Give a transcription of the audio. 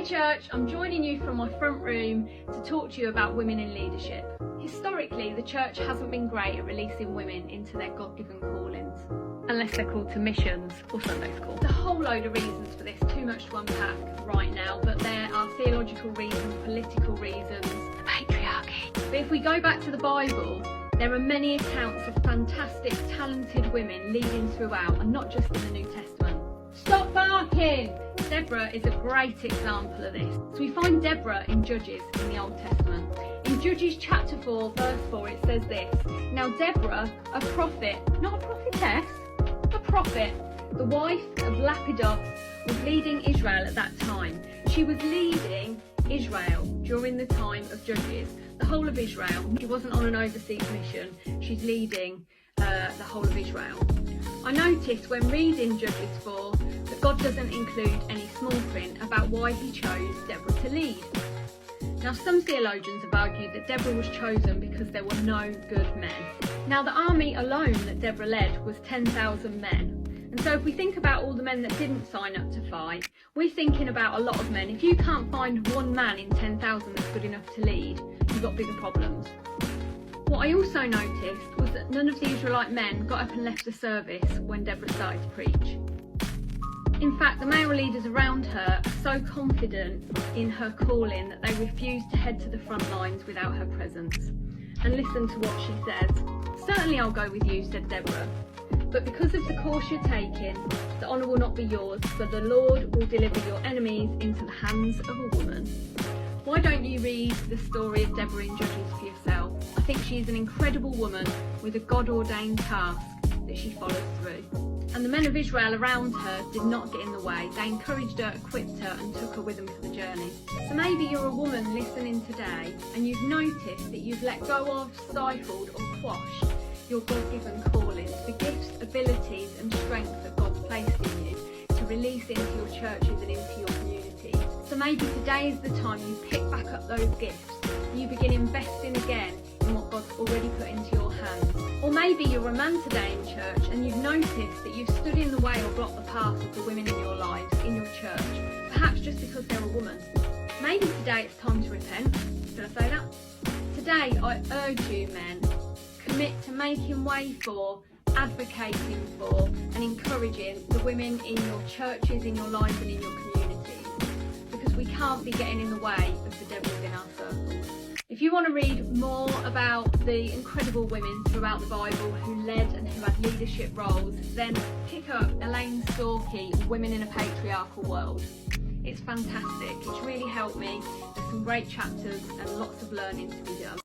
Hey church, I'm joining you from my front room to talk to you about women in leadership. Historically, the church hasn't been great at releasing women into their God-given callings, unless they're called to missions or Sunday school. There's a whole load of reasons for this, too much to unpack right now, but there are theological reasons, political reasons, the patriarchy. But if we go back to the Bible, there are many accounts of fantastic, talented women leading throughout, and not just in the New Testament. Stop barking! Deborah is a great example of this. So we find Deborah in Judges in the Old Testament. In Judges chapter 4, verse 4, it says this: Now Deborah, a prophet, not a prophetess, a prophet, the wife of Lapidot, was leading Israel at that time. She was leading Israel during the time of Judges, the whole of Israel. She wasn't on an overseas mission, she's leading the whole of Israel. I noticed when reading Judges 4 that God doesn't include any small print about why he chose Deborah to lead. Now, some theologians have argued that Deborah was chosen because there were no good men. Now, the army alone that Deborah led was 10,000 men. And so if we think about all the men that didn't sign up to fight, we're thinking about a lot of men. If you can't find one man in 10,000 that's good enough to lead, you've got bigger problems. What I also noticed was that none of the Israelite men got up and left the service when Deborah started to preach. In fact, the male leaders around her are so confident in her calling that they refuse to head to the front lines without her presence. And listen to what she says. Certainly I'll go with you, said Deborah, but because of the course you're taking, the honour will not be yours, but the Lord will deliver your enemies into the hands of a woman. Why don't you read the story of Deborah in Judges for yourself? I think she is an incredible woman with a God-ordained task that she follows through. And the men of Israel around her did not get in the way. They encouraged her, equipped her and took her with them for the journey. So maybe you're a woman listening today and you've noticed that you've let go of, stifled or quashed your God-given callings, the gifts, abilities and strength that God's placed in you to release into your churches and into your communities. So maybe today is the time you pick back up those gifts. You begin investing again in what God's already put into your hands. Or maybe you're a man today in church and you've noticed that you've stood in the way or blocked the path of the women in your lives, in your church, perhaps just because they're a woman. Maybe today it's time to repent. Did I say that? Today I urge you, men, commit to making way for, advocating for and encouraging the women in your churches, in your lives and in your communities, because we can't be getting in the way of the devil in our circles. If you want to read more about the incredible women throughout the Bible who led and who had leadership roles, then pick up Elaine's Storkey, Women in a Patriarchal World. It's fantastic, it's really helped me. There's some great chapters and lots of learning to be done.